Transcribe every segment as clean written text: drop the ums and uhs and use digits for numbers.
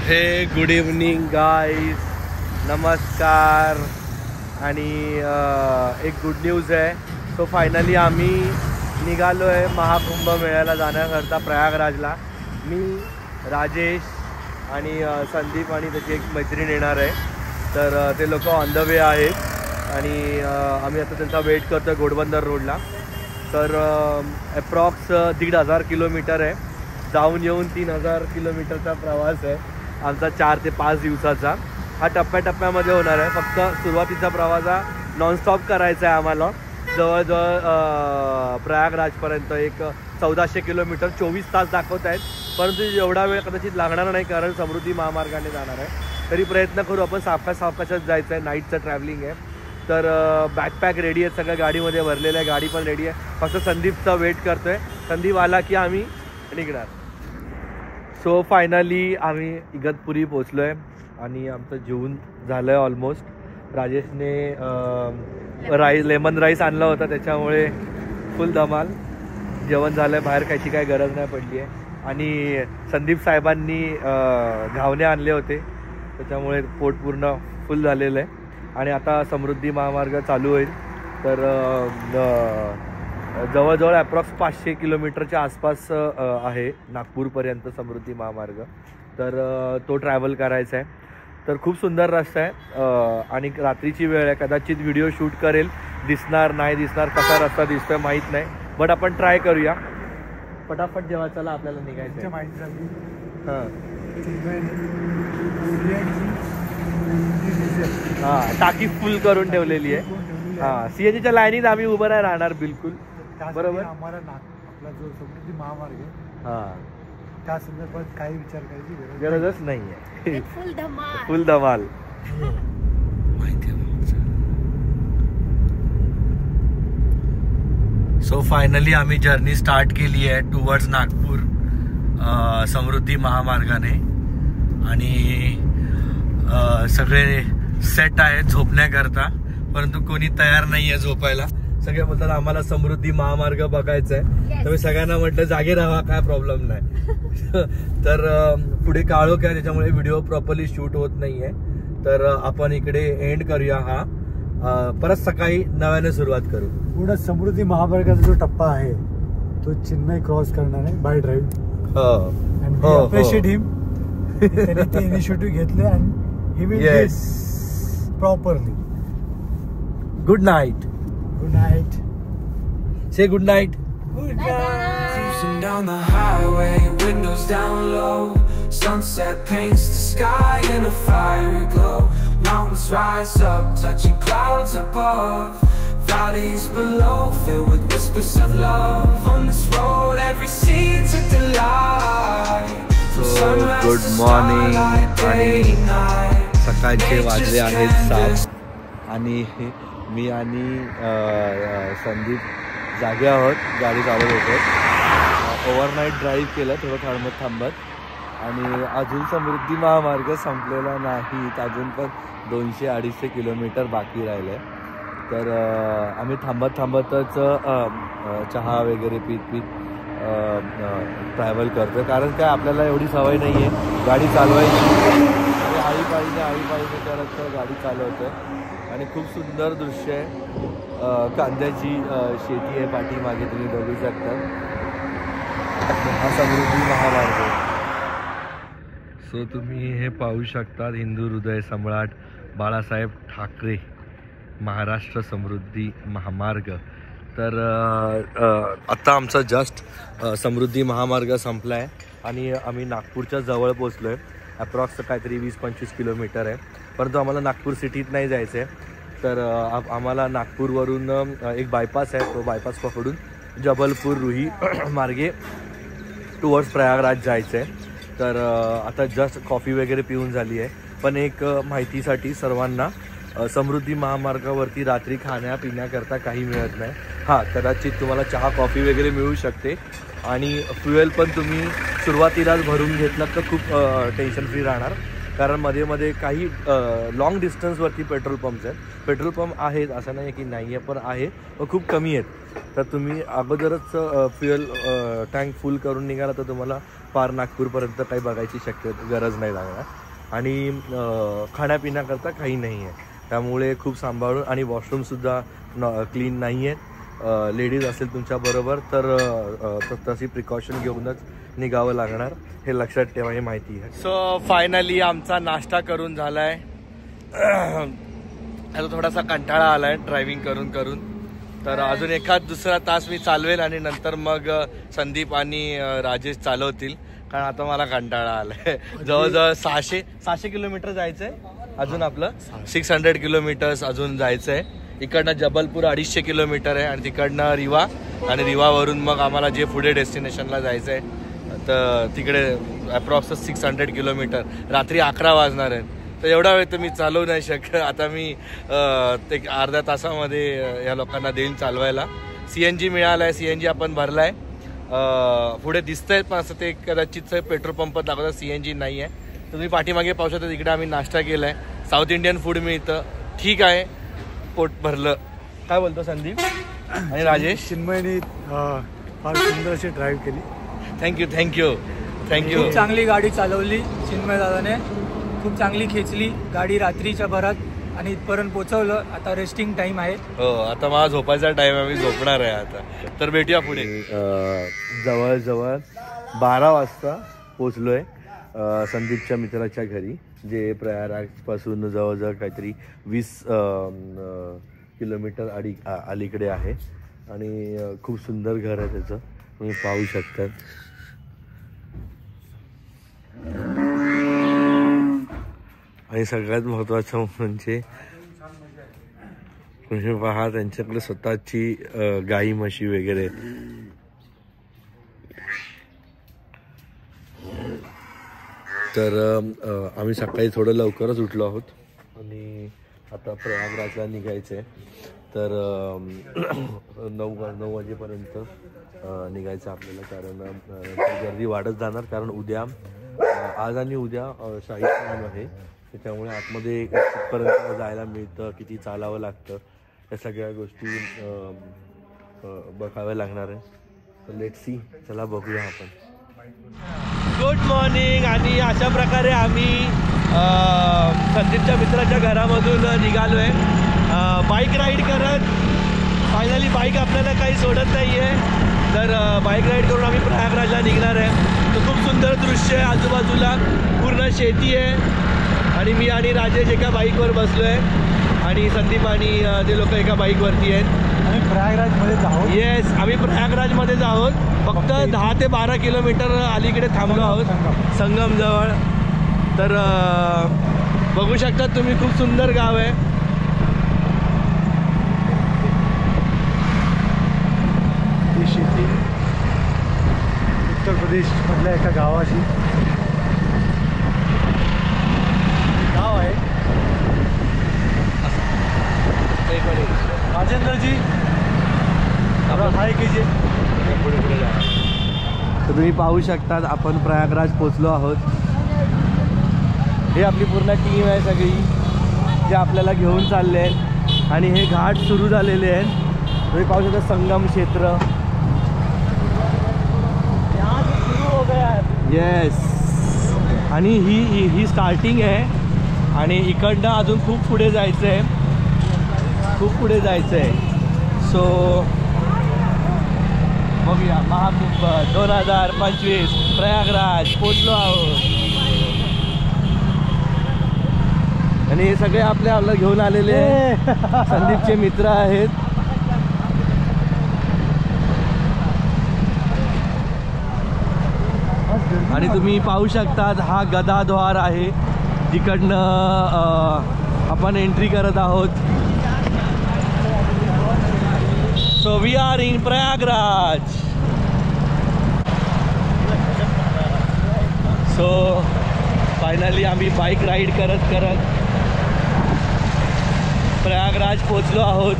हे good evening guys, नमस्कार. आणि एक गुड न्यूज आहे. सो फायनली आम्ही निघालो आहे महाकुंभ मेळ्याला जाण्याकरता प्रयागराजला. मी, राजेश आणि संदीप आणि त्याची एक मैत्रीण येणार आहे. तर ते लोक ऑन द वे आहेत आणि आम्ही आता त्यांचा वेट करतो आहे घोडबंदर रोडला. तर अप्रॉक्स 1,500 किलोमीटर आहे. जाऊन येऊन 3,000 किलोमीटरचा प्रवास आहे आमचा 4 ते 5 दिवसाचा. हा टप्प्याटप्प्यामध्ये होणार आहे. फक्त सुरुवातीचा प्रवास हा नॉनस्टॉप करायचा आहे आम्हाला. जवळजवळ प्रयागराजपर्यंत एक 1400 किलोमीटर 24 तास दाखवत आहेत. परंतु एवढा वेळ कदाचित लागणार नाही कारण समृद्धी महामार्गाने जाणार आहे. तरी प्रयत्न करू आपण. सावकाशात जायचं आहे. नाईटचं ट्रॅव्हलिंग आहे. तर बॅकपॅक रेडी आहे, सगळं गाडीमध्ये भरलेलं आहे. गाडी पण रेडी आहे. फक्त संदीपचा वेट करतो आहे. संदीप आला की आम्ही निघणार. सो फायनली आम्ही इगतपुरी पोचलो आहे आणि आमचं जेवण झालं आहे ऑलमोस्ट. राजेशने लेमन राईस आणला होता त्याच्यामुळे फुल धमाल जेवण झालं आहे. बाहेर खायची काही गरज नाही पडली आहे. आणि संदीप साहेबांनी घावणे आणले होते त्याच्यामुळे पोट पूर्ण फुल झालेलं आहे. आणि आता समृद्धी महामार्ग चालू होईल. तर जवळजवळ अप्रॉक्स 500 किलोमीटरच्या आसपास आहे नागपूरपर्यंत समृद्धी महामार्ग. तर तो ट्रॅव्हल करायचा आहे. तर खूप सुंदर रस्ता आहे आणि रात्रीची वेळ आहे. कदाचित व्हिडिओ शूट करेल, दिसणार नाही दिसणार, कसा रस्ता दिसतोय माहीत नाही. बट आपण ट्राय करूया. पटापट जेव्हा चला आपल्याला निघायचं. माहिती झाली हां टाकी फुल करून ठेवलेली आहे. हां CNGच्या लाईनीत आम्ही उभं नाही राहणार बिलकुल. बरोबर. आम्हाला आपला जो समृद्धी महामार्ग आहे हां त्या संदर्भात काही विचार करायची गरजच नाही आहे. फुल धमाल. सो फायनली आम्ही जर्नी स्टार्ट केली आहे टुवर्ड्स नागपूर समृद्धी महामार्गाने. आणि सगळे सेट आहेत झोपण्याकरता, परंतु कोणी तयार नाही आहे झोपायला. सगळे बोलतात आम्हाला समृद्धी महामार्ग बघायचा आहे. तर मी सगळ्यांना म्हटलं जागे राहा, काय प्रॉब्लेम नाही. तर पुढे काळोख आहे त्याच्यामुळे व्हिडिओ प्रॉपरली शूट होत नाहीये. तर आपण इकडे एंड करूया. हा परत सकाळी नव्याने सुरुवात करू. पुढे समृद्धी महामार्गाचा जो टप्पा आहे तो चिन्मय क्रॉस करणार आहे बाय ड्राईव्ह. अप्रिशिएट हिम. त्याने ते इनिशिएटिव्ह घेतले आणि he will properly. Good night. Good night. Say good night. Good night. Cruising down the highway, windows down low. Sunset paints the sky in a fiery glow. Mountains rise up, touching clouds above. Valleys below, filled with whispers of love. On this road, every scene's a delight. So good morning. आणि सकाळचे वाजले आहेत 7 आणि मी आणि संदीप जागे आहोत. गाडी चालवत होतो. ओव्हरनाईट ड्राईव्ह केलं थोडं थांबत. आणि अजून समृद्धी महामार्ग संपलेला नाही. अजून पण 200-250 किलोमीटर बाकी राहिले. तर आम्ही थांबतच चहा वगैरे पीत ट्रॅव्हल करतो. कारण काय आपल्याला एवढी सवय नाही आहे गाडी चालवायची. आळीपाळीने करत गाडी चालवतोय. आणि खूप सुंदर दृश्य आहे. कांद्याची शेती आहे पाठीमागे, तुम्ही बघू शकता. हा समृद्धी महामार्ग. सो तुम्ही हे पाहू शकता हिंदू हृदय सम्राट बाळासाहेब ठाकरे महाराष्ट्र समृद्धी महामार्ग. तर आत्ता आमचा जस्ट समृद्धी महामार्ग संपला आहे आणि आम्ही नागपूरच्या जवळ पोचलो आहे. अप्रॉक्स काहीतरी 20-25 किलोमीटर आहे. परंतु आम्हाला नागपूर सिटीत नाही जायचं आहे. तर आम्हाला नागपूरवरून एक बायपास आहे, तो बायपास पकडून जबलपूर रुही मार्गे टुवर्ड्स प्रयागराज जायचं आहे. तर आता जस्ट कॉफी वगैरे पिऊन झाली आहे. पण एक माहितीसाठी सर्वांना, समृद्धी महामार्गावरती रात्री खाण्यापिण्याकरता काही मिळत नाही. हां कदाचित तुम्हाला चहा कॉफी वगैरे मिळू शकते. आणि फ्युएल पण तुम्ही सुरुवातीलाच भरून घेतलात तर खूप टेन्शन फ्री राहणार. कारण मध्ये काही लॉंग डिस्टन्सवरती पेट्रोल पंप्स आहेत. पेट्रोल पंप आहेत असं नाही की नाही आहे, पण आहे व खूप कमी आहेत. तर तुम्ही अगोदरच फ्युएल टँक फुल करून निघाला तर तुम्हाला पार नागपूरपर्यंत काही बघायची गरज नाही लागणार. आणि खाण्यापिण्याकरता काही नाही आहे, त्यामुळे खूप सांभाळून. आणि वॉशरूमसुद्धा क्लीन नाही आहेत. लेडीज असेल तुमच्याबरोबर तर तशी प्रिकॉशन घेऊनच निघावं लागणार, हे लक्षात ठेवा, हे माहिती आहे. सो फायनली आमचा नाश्ता करून झाला आहे. आता थोडासा कंटाळा आला आहे ड्रायव्हिंग करून करून, तर अजून एखाद दुसरा तास मी चालवेल आणि नंतर मग संदीप आणि राजेश चालवतील, कारण आता मला कंटाळा आला आहे. जवळजवळ 600 किलोमीटर जायचं आहे अजून, आपलं 600 किलोमीटर्स अजून जायचं आहे. इकडनं जबलपूर 250 किलोमीटर आहे आणि तिकडनं रिवा, आणि रिवावरून मग आम्हाला जे पुढे डेस्टिनेशनला जायचं आहे तर तिकडे अप्रॉक्स 600 किलोमीटर. रात्री 11 वाजणार आहेत, तर एवढा वेळ तर मी चालवू नाही शकत. आता मी ते अर्ध्या तासामध्ये या लोकांना देईन चालवायला. CNG मिळाला आहे, CNG आपण भरला आहे. पुढे दिसतंय पण असं ते कदाचित पेट्रोल पंप दाखवतात, CNG नाही आहे. तुम्ही पाठीमागे पाहू शकता, तिकडे आम्ही नाश्ता केला आहे. साऊथ इंडियन फूड मिळतं, ठीक आहे, पोट भरलं. काय बोलतो संदीप आणि राजेश? चिन्मयनी फार सुंदर अशी ड्राईव्ह केली. थँक्यू. खूप चांगली गाडी चालवली चिन्मय दादाने, खूप चांगली खेचली गाडी रात्रीच्या भरात आणि इथपर्यंत पोहोचवलं. आता रेस्टिंग टाइम आहे. हो, आता मला झोपायचा टाइम आहे, मी झोपणार आहे आता. तर भेटूया पुढे. जवळजवळ 12 वाजता पोचलोय संदीपच्या मित्राच्या घरी, जे प्रयागराजपासून जवळजवळ काहीतरी 20 किलोमीटर अलीकडे आहे. आणि खूप सुंदर घर आहे त्याचं, तुम्ही पाहू शकता. आणि सगळ्यात महत्त्वाचं म्हणजे तुम्ही पहा, त्यांच्याकडे स्वतःची गाई म्हशी वगैरे. तर आम्ही सकाळी थोडं लवकरच उठलो आहोत आणि आता प्रयागराजला निघायचं आहे. तर 9 वाजेपर्यंत निघायचं आपल्याला, कारण गर्दी वाढत जाणार. कारण उद्या, आज आणि उद्या शाही स्नान आहे, त्याच्यामुळे आतमध्ये कितीपर्यंत जायला मिळतं, किती चालावं लागतं, या सगळ्या गोष्टी बघाव्या लागणार आहे. तर लेट्स सी, चला बघूया आपण. Good morning. आणि अशा प्रकारे आम्ही संदीपच्या मित्राच्या घरामधून निघालो आहे बाईक राईड करत. फायनली बाईक आपल्याला काही सोडत नाही आहे, तर बाईक राईड करून आम्ही प्रयागराजला निघणार आहे. तर खूप सुंदर दृश्य आहे, आजूबाजूला पूर्ण शेती आहे आणि मी आणि राजेश एका बाईकवर बसलो आहे आणि संदीप आणि ते लोक एका बाईकवरती आहेत. आम्ही प्रयागराजमध्येच आहोत. येस, आम्ही प्रयागराजमध्येच आहोत. फक्त 10 ते 12 किलोमीटर अलीकडे थांबलो आहोत संगमजवळ. तर बघू शकता तुम्ही, खूप सुंदर गाव आहे. ही शेती उत्तर प्रदेशमधल्या एका गावाची गाव आहे. राजेंद्रजी हाय कीजिए. तर तुम्ही पाहू शकता, आपण प्रयागराज पोचलो आहोत. हे आपली पूर्ण टीम आहे सगळी, जे आपल्याला घेऊन चालले आहेत. आणि हे घाट सुरू झालेले आहेत. तुम्ही पाहू शकता संगम क्षेत्र. येस, आणि ही स्टार्टिंग आहे आणि इकडनं अजून खूप पुढे जायचं आहे, खूप पुढे जायचं आहे. सो बघूया, महाकुंभ 2025 प्रयागराज पोचलो आहोत. आणि हे सगळे आपल्याला घेऊन आलेले संदीपचे मित्र आहेत. आणि तुम्ही पाहू शकता, हा गदाद्वार आहे, जिकडनं आपण एंट्री करत आहोत. So we are in Prayagraj. So finally आम्ही बाईक राईड करत करत प्रयागराज पोचलो आहोत.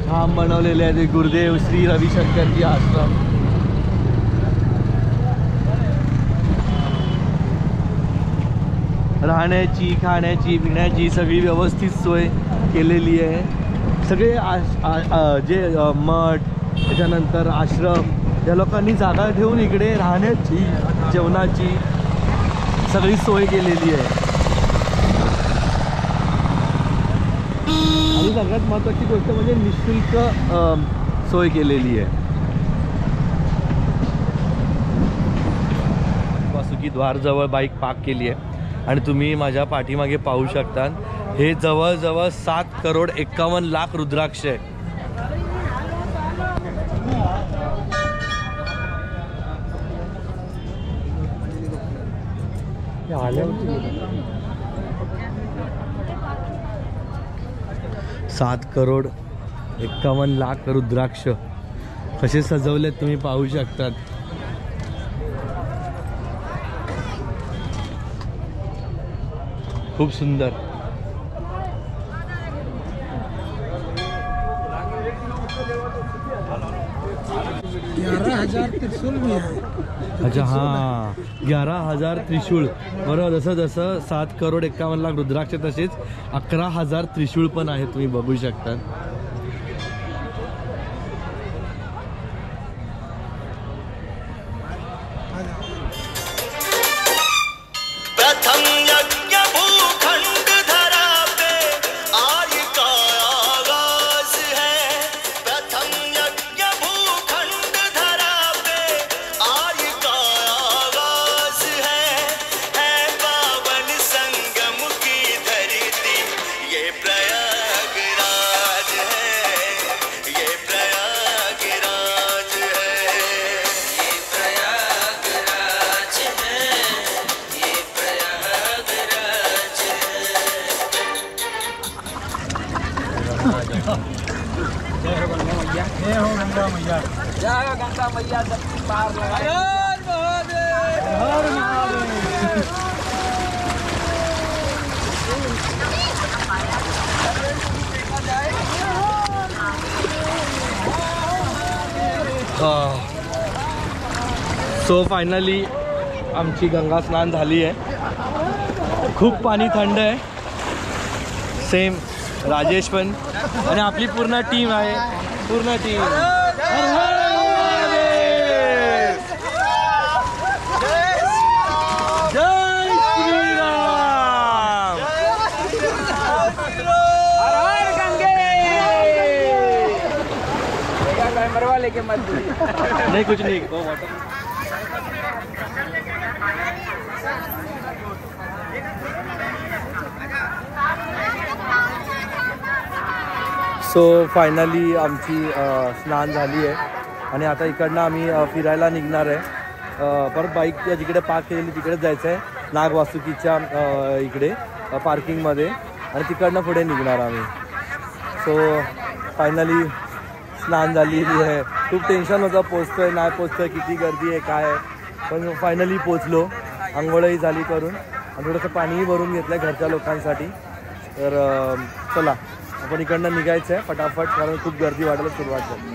धाम बनवलेले आहे ते गुरुदेव श्री रविशंकरजी आश्रम. राहण्याची, खाण्याची, पिण्याची सगळी व्यवस्थित सोय केलेली आहे. सगळे जे मठ त्याच्यानंतर आश्रम या लोकांनी जागा ठेवून इकडे राहण्याची जेवणाची सगळी सोय केलेली आहे. आणि सगळ्यात महत्त्वाची गोष्ट म्हणजे निःशुल्क सोय केलेली आहे. वासुकी द्वारजवळ बाईक पार्क केली आहे आणि तुम्ही माझ्या पाठीमागे पाहू शकता हे जवळजवळ 7 करोड 51 लाख रुद्राक्ष आहे. $7 करोड 51 लाख रुद्राक्ष कसे सजवलेत तुम्ही पाहू शकतात. खूप सुंदर. अच्छा हां 11,000 त्रिशूळ बरोबर. जसं 7 करोड 51 लाख रुद्राक्ष तसेच 11,000 त्रिशूळ पण आहे तुम्ही बघू शकता. सो फायनली आमची गंगा स्नान झाली आहे. खूप पाणी थंड आहे. सेम राजेश पण आणि आपली पूर्ण टीम आहे. पूर्ण टीम नहीं कुछ नहीं. सो फायनली आमची स्नान झाली आहे आणि आता इकडनं आम्ही फिरायला निघणार आहे. परत बाईक जिकडे पार्क केलेली तिकडेच जायचं आहे नाग वासुकीच्या इकडे पार्किंगमध्ये आणि तिकडनं पुढे निघणार आम्ही. सो फायनली स्नान झालेली आहे. खूप टेन्शन होतं पोचतोय नाही पोचतोय किती गर्दी आहे काय आहे पण फायनली पोचलो. आंघोळही झाली करून आणि थोडंसं पाणीही भरून घेतलं आहे घरच्या लोकांसाठी. तर चला आपण इकडनं निघायचं आहे फटाफट कारण खूप गर्दी वाढायला सुरुवात झाली.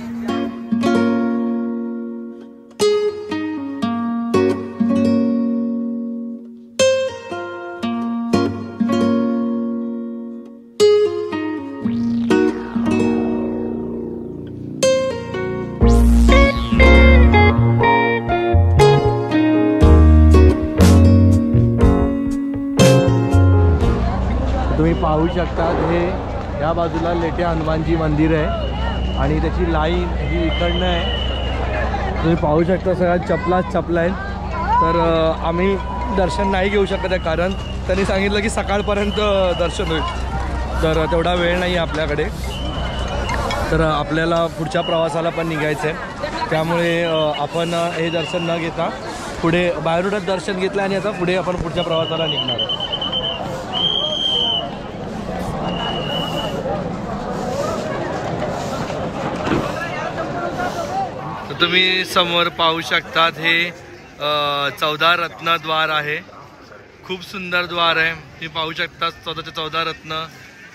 तुम्ही पाहू शकता हे या बाजूला लेटे हनुमानजी मंदिर आहे आणि त्याची लाईन ही इकडनं आहे. तुम्ही पाहू शकता सगळ्या चपला आहेत. तर आम्ही दर्शन नाही घेऊ शकत आहे कारण त्यांनी सांगितलं की सकाळपर्यंत दर्शन होईल. तर तेवढा वेळ नाही आहे आपल्याकडे. तर आपल्याला पुढच्या प्रवासाला पण निघायचं आहे त्यामुळे आपण हे दर्शन न घेता पुढे बाहेरूनच दर्शन घेतलं आणि आता पुढे आपण पुढच्या प्रवासाला निघणार आहे. तुम्ही समोर पाहू शकतात हे 14 रत्न द्वार आहे. खूप सुंदर द्वार आहे. तुम्ही पाहू शकता 14 रत्न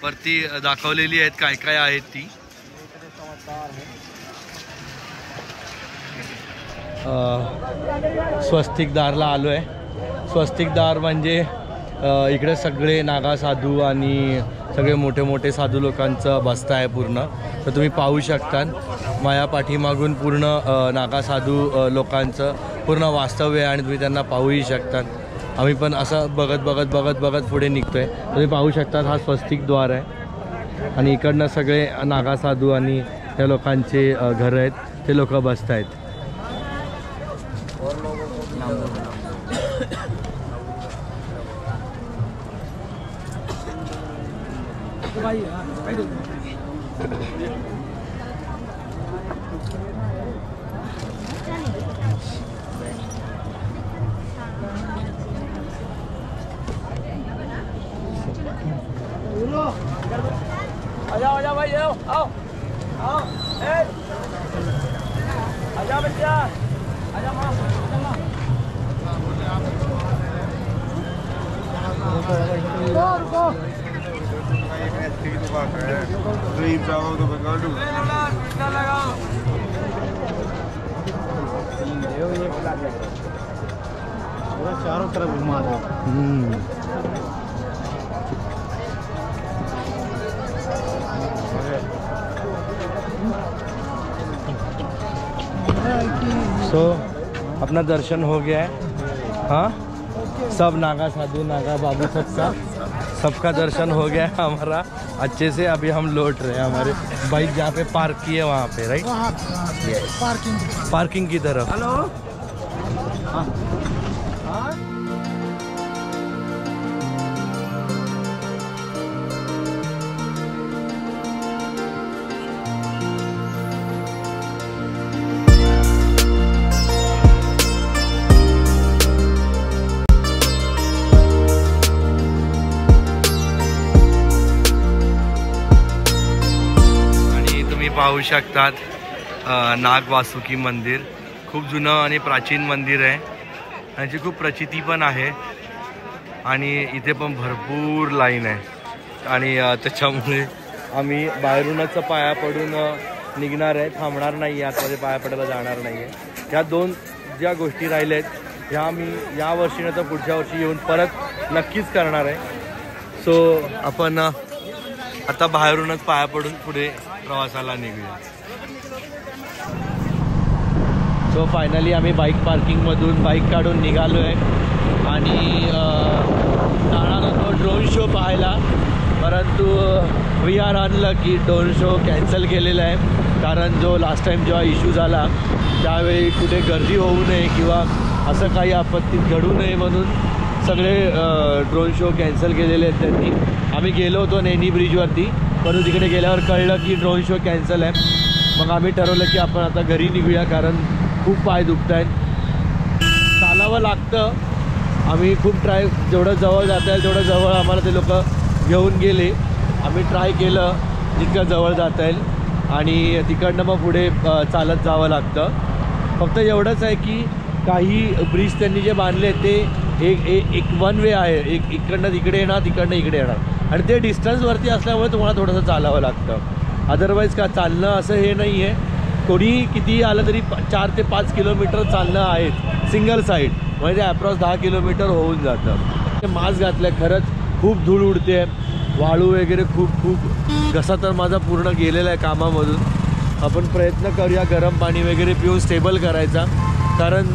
वरती दाखवलेली आहेत काय काय आहेत ती. स्वस्तिक दारला आलो आहे. स्वस्तिक दार म्हणजे इकडे सगळे नागा साधू आणि सगळे मोठे मोठे साधू लोकांचं बस्ता आहे पूर्ण. तर तुम्ही पाहू शकता माझ्या पाठीमागून पूर्ण नागा साधू लोकांचं पूर्ण वास्तव्य आहे आणि तुम्ही त्यांना पाहूही शकता. आम्ही पण असं बघत पुढे निघतो आहे. तुम्ही पाहू शकता हा स्वस्तिकद्वार आहे आणि इकडनं सगळे नागा साधू आणि त्या लोकांचे घरं आहेत, ते लोक बसत आहेत. आजा भाई आओ आजा बच्चा आजा माँ चारों तरफ घुमा दो. सो अपना दर्शन हो गया है. हाँ, सब नागा साधु नागा बाबू सबका दर्शन हो गया है हमारा अच्छे से. अभी हम लौट रहे हैं हमारे बाइक जहाँ पे पार्क की है वहाँ पे, राइट? पार्किंग की तरफ. हेलो पाहू शकतात नाग वासुकी मंदिर. खूप जुनं आणि प्राचीन मंदिर आहे. याची खूप प्रचिती पण आहे आणि इथे पण भरपूर लाईन आहे आणि त्याच्यामुळे आम्ही बाहेरूनच पाया पडून निघणार आहे. थांबणार नाही, आतमध्ये पाया पडायला जाणार नाही आहे. ह्या दोन ज्या गोष्टी राहिल्या आहेत ह्या मी या वर्षी नंतर पुढच्या वर्षी येऊन परत नक्कीच करणार आहे. सो आपण आता बाहेरूनच पाया पडून पुढे प्रवासाला निघूया. सो फायनली आम्ही बाईक पार्किंगमधून बाईक काढून निघालो आहे आणि जाणार होतो ड्रोन शो पाहायला, परंतु we are unlucky. Drone show cancel केलेला आहे कारण जो लास्ट टाईम जेव्हा इश्यू झाला त्यावेळी कुठे गर्दी होऊ नये किंवा असं काही आपत्ती घडू नये म्हणून सगळे ड्रोन शो कॅन्सल केलेले आहेत त्यांनी. आम्ही गेलो होतो नैनी ब्रिजवरती, परंतु तिकडे गेल्यावर कळलं की ड्रोन शो कॅन्सल आहे. मग आम्ही ठरवलं की आपण आता घरी निघूया कारण खूप पाय दुखत आहेत. चालावं लागतं. आम्ही खूप जेवढं जवळ जाता येईल तेवढं जवळ आम्हाला ते लोक घेऊन गेले. आम्ही ट्राय केलं जितकं जवळ जाता येईल आणि तिकडनं मग पुढे चालत जावं लागतं. फक्त एवढंच आहे की काही ब्रिज त्यांनी जे बांधले ते एक वन वे आहे. इकडनं तिकडे येणार, तिकडनं इकडे येणार आणि ते डिस्टन्सवरती असल्यामुळे तुम्हाला थोडंसं चालावं लागतं. अदरवाईज का चालणं असं हे नाही आहे. कोणी कितीही आलं तरी 4 ते 5 किलोमीटर चालणं आहे सिंगल साईड, म्हणजे अप्रॉक्स 10 किलोमीटर होऊन जातं. मास्क घातलं खरंच खूप धूळ उडते, वाळू वगैरे खूप घसा तर माझा पूर्ण गेलेला आहे कामामधून. आपण प्रयत्न करूया गरम पाणी वगैरे पिऊन स्टेबल करायचा, कारण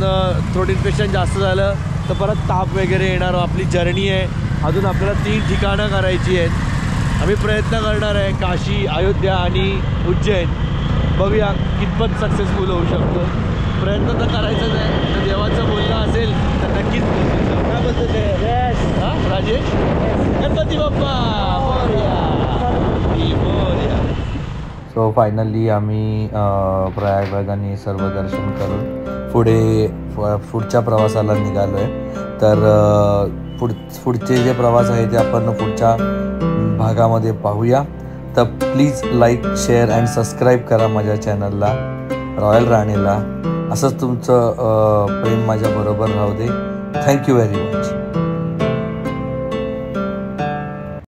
थ्रोट इन्फेक्शन जास्त झालं तर परत ताप वगैरे येणार. आपली जर्नी आहे, अजून आपल्याला 3 ठिकाणं करायची आहेत. आम्ही प्रयत्न करणार आहे काशी, अयोध्या आणि उज्जैन. बघूया कितपत सक्सेसफुल होऊ शकतो. प्रयत्न तर करायचाच आहे. तर देवाचं बोलणं असेल तर नक्कीच काय बोलतो ते राजेश. गणपती बाप्पा मोरया. सो फायनली आम्ही प्रयागराज सर्व दर्शन करून पुढच्या प्रवासाला निघालो आहे. तर पुढचे जे प्रवास आहे ते आपण पुढच्या भागामध्ये पाहूया. तर please like, share and subscribe करा माझ्या चॅनलला रॉयल राणीला. असंच तुमचं प्रेम माझ्याबरोबर राहू दे. Thank you very much.